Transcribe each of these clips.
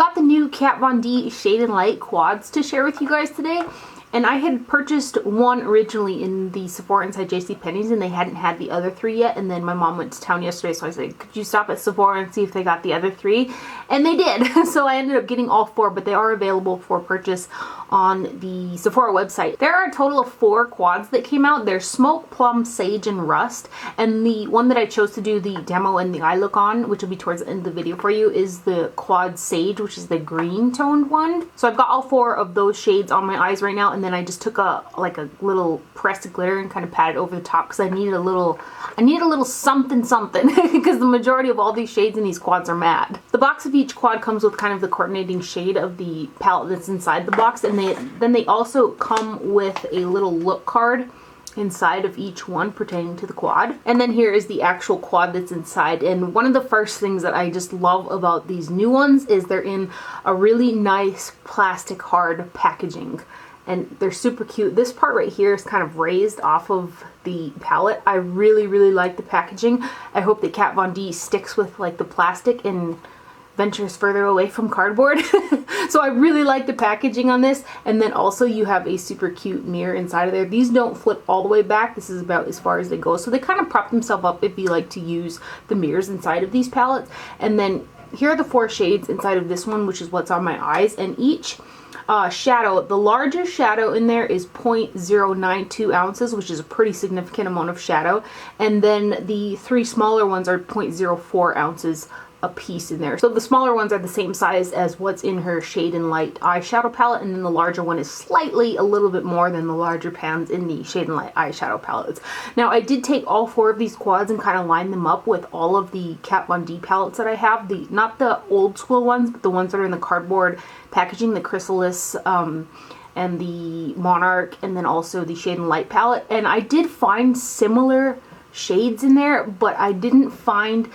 got the new Kat Von D Shade and Light quads to share with you guys today. And I had purchased one originally in the Sephora Inside JCPenney's, and they hadn't had the other three yet. And then my mom went to town yesterday, so I said, could you stop at Sephora and see if they got the other three? And they did. So I ended up getting all four, but they are available for purchase on the Sephora website. There are a total of 4 quads that came out. There's Smoke, Plum, Sage, and Rust. And the one that I chose to do the demo and the eye look on, which will be towards the end of the video for you, is the quad Sage, which is the green toned one. So I've got all 4 of those shades on my eyes right now, and then I just took a little pressed glitter and kind of patted over the top because I needed a little something because the majority of all these shades in these quads are matte. The box of each quad comes with kind of the coordinating shade of the palette that's inside the box, and then they also come with a little look card inside of each one pertaining to the quad. And then here is the actual quad that's inside. And one of the first things that I just love about these new ones is they're in a really nice plastic hard packaging. And they're super cute. This part right here is kind of raised off of the palette. I really, really like the packaging. I hope that Kat Von D sticks with like the plastic and ventures further away from cardboard. So I really like the packaging on this. And then also you have a super cute mirror inside of there. These don't flip all the way back. This is about as far as they go. So they kind of prop themselves up if you like to use the mirrors inside of these palettes. And then here are the 4 shades inside of this one, which is what's on my eyes. And each shadow, the largest shadow in there is 0.092 ounces, which is a pretty significant amount of shadow. And then the 3 smaller ones are 0.04 ounces a piece in there. So the smaller ones are the same size as what's in her Shade and Light eyeshadow palette, and then the larger one is slightly a little bit more than the larger pans in the Shade and Light eyeshadow palettes. Now I did take all 4 of these quads and kind of line them up with all of the Kat Von D palettes that I have. Not the old school ones, but the ones that are in the cardboard packaging, the Chrysalis and the Monarch, and then also the Shade and Light palette. And I did find similar shades in there, but I didn't find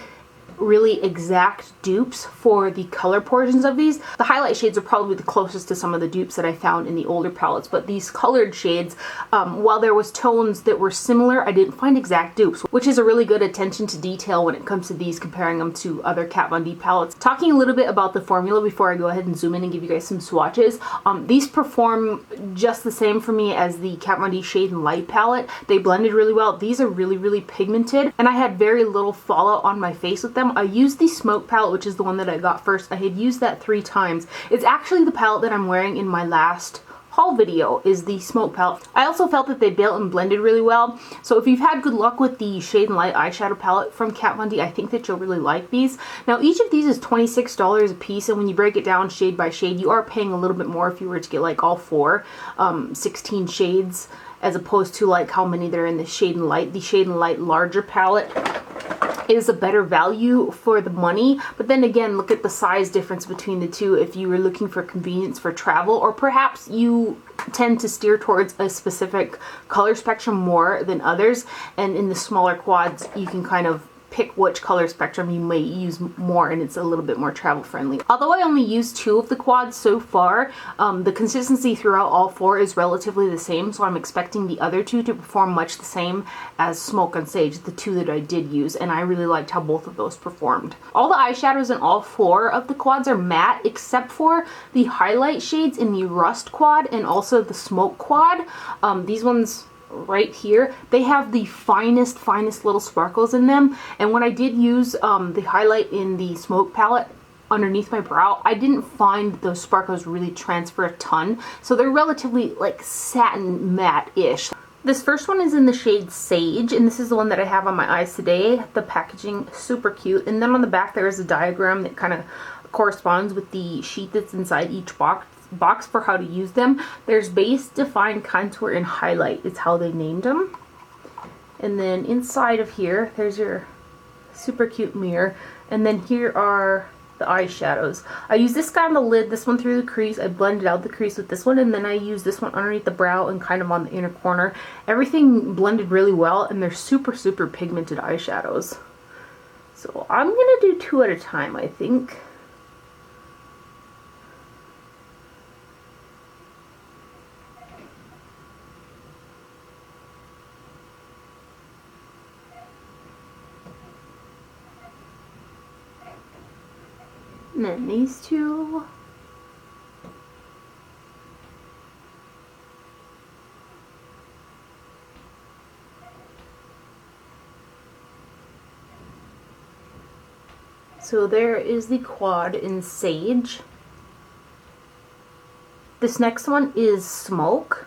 really exact dupes for the color portions of these. The highlight shades are probably the closest to some of the dupes that I found in the older palettes, but these colored shades, while there was tones that were similar, I didn't find exact dupes, which is a really good attention to detail when it comes to these, comparing them to other Kat Von D palettes. Talking a little bit about the formula before I go ahead and zoom in and give you guys some swatches. These perform just the same for me as the Kat Von D Shade and Light palette. They blended really well. These are really, really pigmented, and I had very little fallout on my face with them. I used the Smoke palette, which is the one that I got first. I had used that 3 times. It's actually the palette that I'm wearing in my last haul video, is the Smoke palette. I also felt that they built and blended really well. So if you've had good luck with the Shade and Light eyeshadow palette from Kat Von D, I think that you'll really like these. Now each of these is $26 a piece, and when you break it down shade by shade, you are paying a little bit more if you were to get like all 4, 16 shades, as opposed to like how many there are in the Shade and Light. The Shade and Light larger palette is a better value for the money, but then again, look at the size difference between the two if you were looking for convenience for travel, or perhaps you tend to steer towards a specific color spectrum more than others, and in the smaller quads you can kind of pick which color spectrum you may use more, and it's a little bit more travel friendly. Although I only used 2 of the quads so far, the consistency throughout all 4 is relatively the same, so I'm expecting the other 2 to perform much the same as Smoke and Sage, the 2 that I did use, and I really liked how both of those performed. All the eyeshadows in all 4 of the quads are matte, except for the highlight shades in the Rust quad and also the Smoke quad. These ones right here, they have the finest little sparkles in them, and when I did use the highlight in the Smoke palette underneath my brow, I didn't find those sparkles really transfer a ton, so they're relatively like satin matte-ish. This first one is in the shade Sage, and this is the one that I have on my eyes today. The packaging super cute, and then on the back there is a diagram that kind of corresponds with the sheet that's inside each box for how to use them. There's base, define, contour, and highlight is how they named them. And then inside of here, there's your super cute mirror, and then here are the eyeshadows. I use this guy on the lid, this one through the crease. I blended out the crease with this one, and then I use this one underneath the brow and kind of on the inner corner. Everything blended really well, and they're super pigmented eyeshadows. So I'm gonna do 2 at a time, I think. And then these two. So there is the quad in Sage. This next one is Smoke.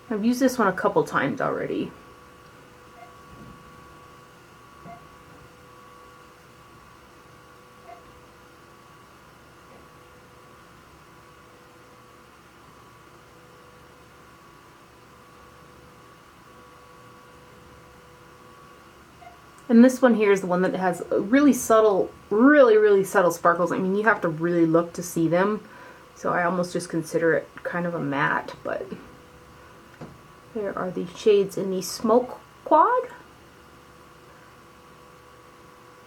I've used this one a couple times already. And this one here is the one that has really subtle, really subtle sparkles. I mean, you have to really look to see them. So I almost just consider it kind of a matte, but there are the shades in the Smoke quad.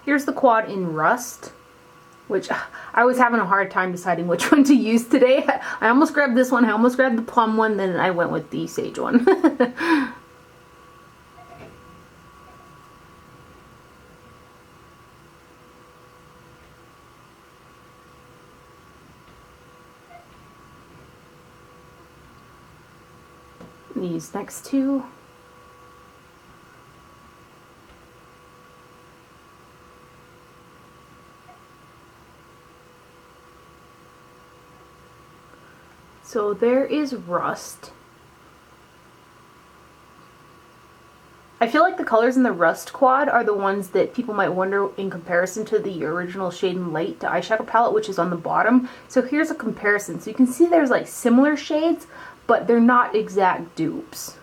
Here's the quad in Rust, which I was having a hard time deciding which one to use today. I almost grabbed this one, I almost grabbed the Plum one, then I went with the Sage one. These next two. So there is Rust. I feel like the colors in the Rust quad are the ones that people might wonder in comparison to the original Shade and Light eyeshadow palette, which is on the bottom. So here's a comparison. So you can see there's like similar shades, but they're not exact dupes.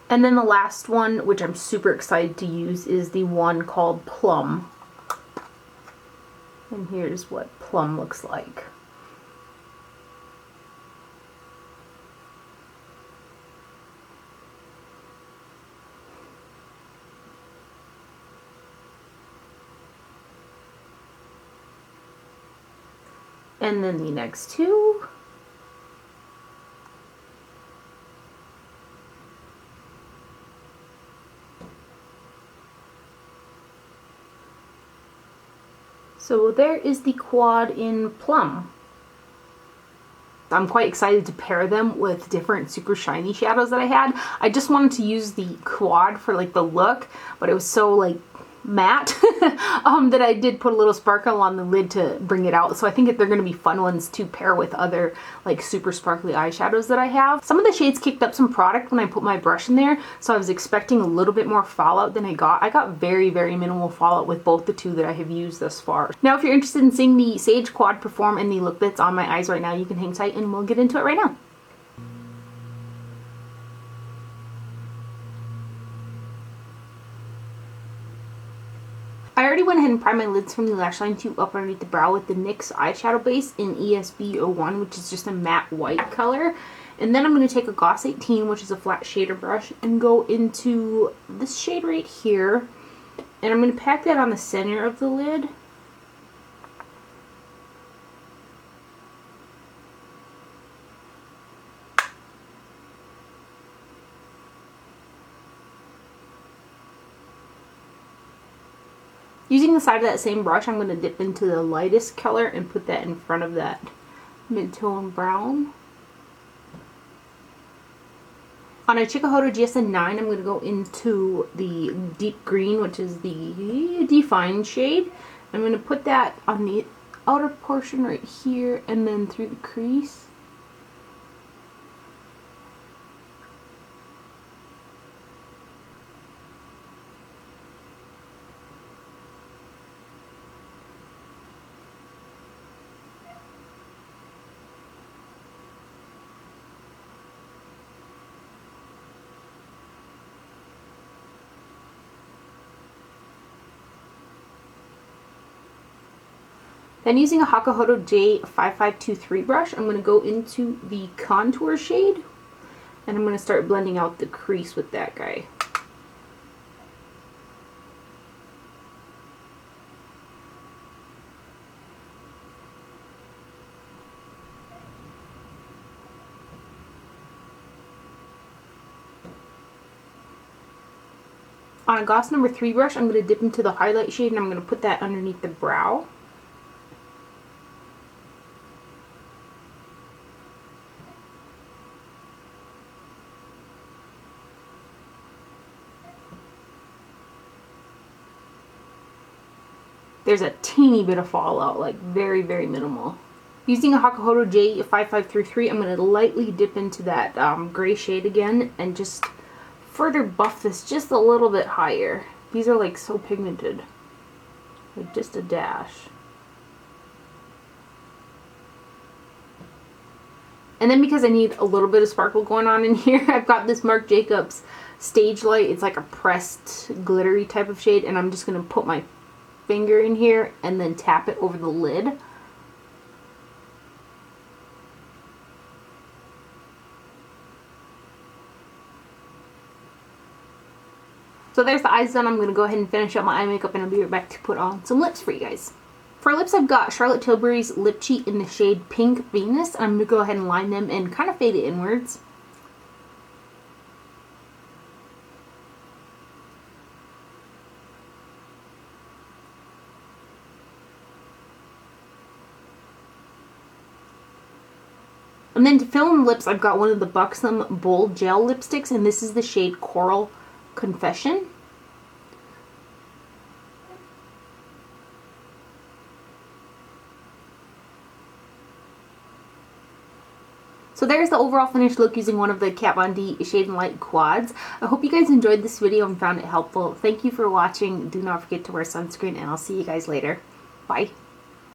And then the last one, which I'm super excited to use, is the one called Plum. And here's what Plum looks like. And then the next two. So there is the quad in Plum. I'm quite excited to pair them with different super shiny shadows that I had. I just wanted to use the quad for like the look, but it was so like matte that I did put a little sparkle on the lid to bring it out. So I think they're going to be fun ones to pair with other like super sparkly eyeshadows that I have. Some of the shades kicked up some product when I put my brush in there, so I was expecting a little bit more fallout than I got. I got very minimal fallout with both the two that I have used thus far. Now if you're interested in seeing the Sage quad perform and the look that's on my eyes right now, you can hang tight and we'll get into it right now. I already went ahead and primed my lids from the lash line tube up underneath the brow with the NYX eyeshadow base in ESB01, which is just a matte white color. And then I'm going to take a Gloss 18, which is a flat shader brush, and go into this shade right here. And I'm going to pack that on the center of the lid. Using the side of that same brush, I'm going to dip into the lightest color and put that in front of that mid-tone brown. On a Chikuhodo GSN 9, I'm going to go into the deep green, which is the Define shade. I'm going to put that on the outer portion right here and then through the crease. Then using a Hakuhodo J5523 brush, I'm going to go into the contour shade and I'm going to start blending out the crease with that guy. On a gloss number 3 brush, I'm going to dip into the highlight shade and I'm going to put that underneath the brow. There's a teeny bit of fallout, like very, very minimal. Using a Hakuhodo J5533, I'm going to lightly dip into that gray shade again and just further buff this just a little bit higher. These are like so pigmented. Like just a dash. And then because I need a little bit of sparkle going on in here, I've got this Marc Jacobs Stage Light. It's like a pressed glittery type of shade, and I'm just going to put my finger in here and then tap it over the lid. So there's the eyes done. I'm going to go ahead and finish up my eye makeup and I'll be right back to put on some lips for you guys. For lips, I've got Charlotte Tilbury's Lip Cheat in the shade Pink Venus. I'm going to go ahead and line them and kind of fade it inwards. And then to fill in the lips, I've got one of the Buxom Bold Gel lipsticks, and this is the shade Coral Confession. So there's the overall finished look using one of the Kat Von D Shade and Light quads. I hope you guys enjoyed this video and found it helpful. Thank you for watching. Do not forget to wear sunscreen, and I'll see you guys later. Bye.